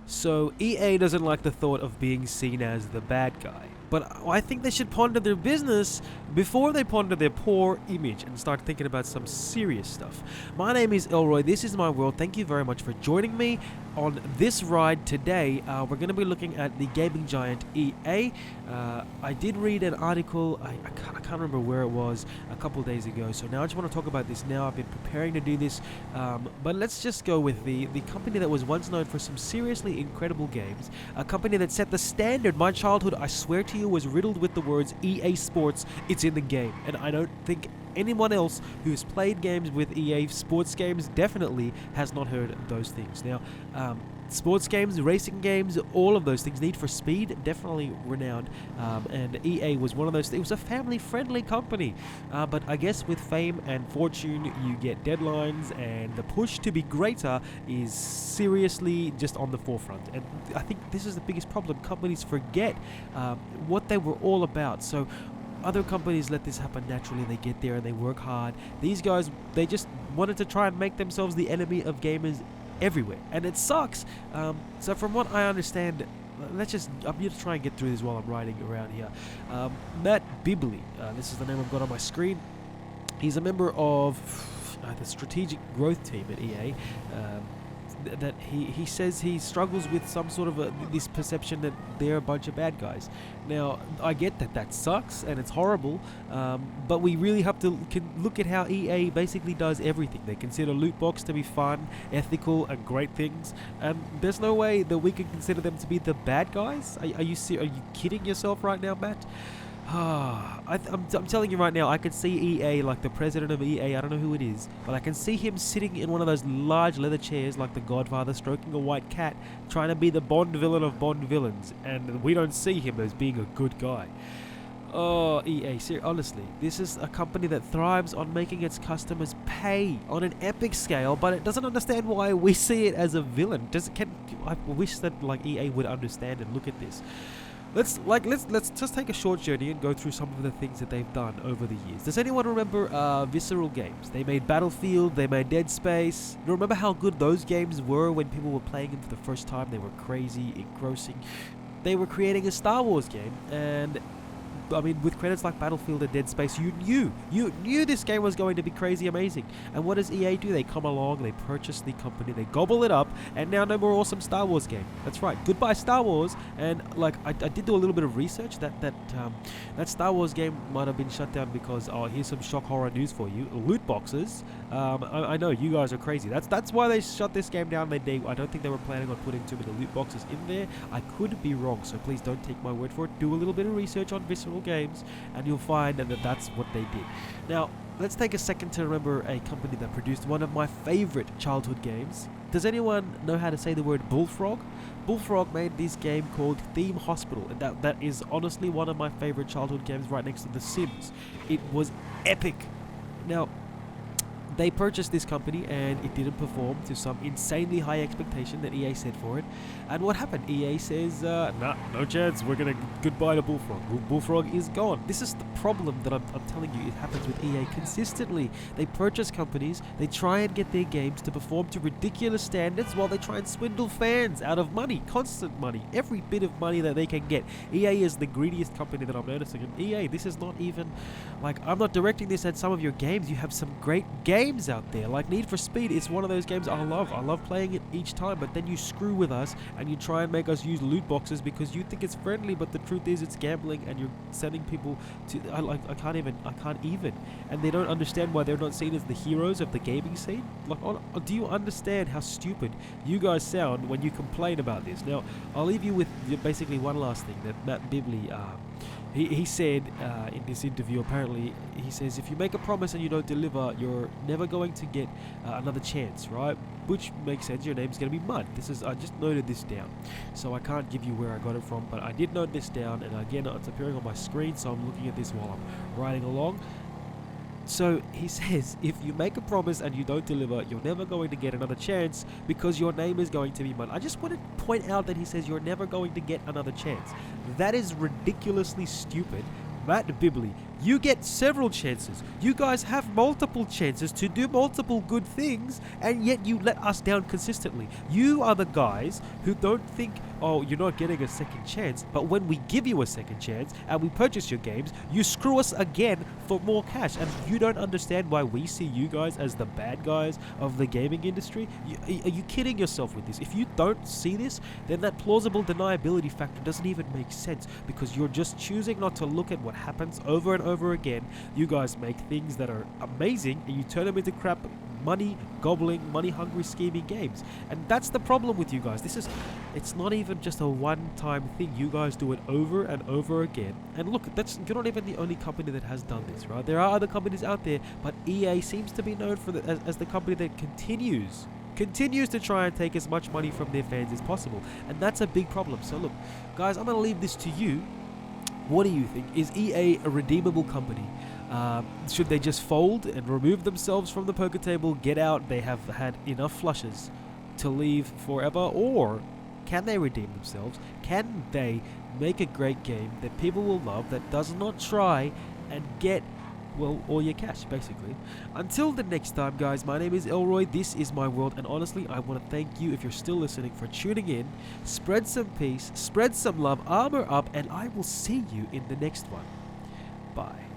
So EA doesn't like the thought of being seen as the bad guy. But I think they should ponder their business before they ponder their poor image and start thinking about some serious stuff. My name is Elroy, this is my world. Thank you very much for joining me on this ride today. We're going to be looking at the gaming giant EA. I did read an article, I can't remember where it was, a couple days ago, so now I just want to talk about this now. I've been preparing to do this, but let's just go with the company that was once known for some seriously incredible games, a company that set the standard. My childhood, I swear to you, was riddled with the words EA Sports, it's in the game, and I don't think anyone else who's played games with EA Sports games definitely has not heard those things. Now, sports games, racing games, all of those things. Need for Speed, definitely renowned, and EA was one of those. It was a family-friendly company, but I guess with fame and fortune, you get deadlines, and the push to be greater is seriously just on the forefront. And I think this is the biggest problem. Companies forget what they were all about. So other companies let this happen naturally. They get there and they work hard. These guys, they just wanted to try and make themselves the enemy of gamers everywhere, and it sucks. So from what I understand, I'm going to try and get through this while I'm riding around here. Matt Bibley, this is the name I've got on my screen. He's a member of the strategic growth team at EA. That he says he struggles with some sort of this perception that they're a bunch of bad guys. Now, I get that sucks and it's horrible, but we really have to look at how EA basically does everything. They consider loot box to be fun, ethical, and great things, and there's no way that we can consider them to be the bad guys. Are you kidding yourself right now, Matt? I'm telling you right now, I could see EA, like the president of EA, I don't know who it is, but I can see him sitting in one of those large leather chairs like the Godfather, stroking a white cat, trying to be the Bond villain of Bond villains, and we don't see him as being a good guy. Oh, EA, honestly, this is a company that thrives on making its customers pay on an epic scale, but it doesn't understand why we see it as a villain. I wish that EA would understand and look at this. Let's just take a short journey and go through some of the things that they've done over the years. Does anyone remember Visceral Games? They made Battlefield, they made Dead Space. You remember how good those games were when people were playing them for the first time? They were crazy, engrossing. They were creating a Star Wars game, and I mean, with credits like Battlefield and Dead Space, you knew this game was going to be crazy amazing. And what does EA do? They come along, they purchase the company, they gobble it up, and now no more awesome Star Wars game. That's right, goodbye Star Wars. And I did do a little bit of research. That Star Wars game might have been shut down because, here's some shock horror news for you: loot boxes. I know you guys are crazy. That's why they shut this game down. I don't think they were planning on putting too many loot boxes in there. I could be wrong, so please don't take my word for it. Do a little bit of research on Visceral Games, and you'll find that that's what they did. Now, let's take a second to remember a company that produced one of my favorite childhood games. Does anyone know how to say the word Bullfrog? Bullfrog made this game called Theme Hospital, and that is honestly one of my favorite childhood games, right next to The Sims. It was epic. Now, they purchased this company and it didn't perform to some insanely high expectation that EA set for it. And what happened? EA says, nah, no chance, we're gonna goodbye to Bullfrog. Bullfrog is gone. This is the problem that I'm telling you, it happens with EA consistently. They purchase companies, they try and get their games to perform to ridiculous standards while they try and swindle fans out of money, constant money, every bit of money that they can get. EA is the greediest company that I'm noticing. And EA, this is not even, I'm not directing this at some of your games. You have some great games out there, like Need for Speed. It's one of those games I love playing it each time, but then you screw with us and you try and make us use loot boxes because you think it's friendly, but the truth is it's gambling, and you're sending people to I can't even, and they don't understand why they're not seen as the heroes of the gaming scene. Do you understand how stupid you guys sound when you complain about this? Now, I'll leave you with basically one last thing that Matt Bibley he said in this interview. Apparently, he says, if you make a promise and you don't deliver, you're never going to get another chance, right? Which makes sense. Your name's going to be Mud. I just noted this down, so I can't give you where I got it from, but I did note this down, and again, it's appearing on my screen, so I'm looking at this while I'm riding along. So he says, if you make a promise and you don't deliver, you're never going to get another chance because your name is going to be Mud. I just want to point out that he says you're never going to get another chance. That is ridiculously stupid. Matt Bibley, You get several chances. You guys have multiple chances to do multiple good things, and yet you let us down consistently. You are the guys who don't think, oh, you're not getting a second chance, but when we give you a second chance and we purchase your games, you screw us again for more cash, and you don't understand why we see you guys as the bad guys of the gaming industry. Are you kidding yourself with this? If you don't see this, then that plausible deniability factor doesn't even make sense, because you're just choosing not to look at what happens over and over again. You guys make things that are amazing and you turn them into crap, money gobbling, money hungry, scheming games. And that's the problem with you guys. It's not even just a one-time thing. You guys do it over and over again. And look, you're not even the only company that has done this, right? There are other companies out there, but EA seems to be known for as the company that continues to try and take as much money from their fans as possible. And that's a big problem. So look, guys, I'm going to leave this to you. What do you think? Is EA a redeemable company? Should they just fold and remove themselves from the poker table, get out? They have had enough flushes to leave forever. Or can they redeem themselves? Can they make a great game that people will love, that does not try and get, well, all your cash, basically? Until the next time, guys, my name is Elroy. This is my world, and honestly, I want to thank you, if you're still listening, for tuning in. Spread some peace, spread some love, armor up, and I will see you in the next one. Bye.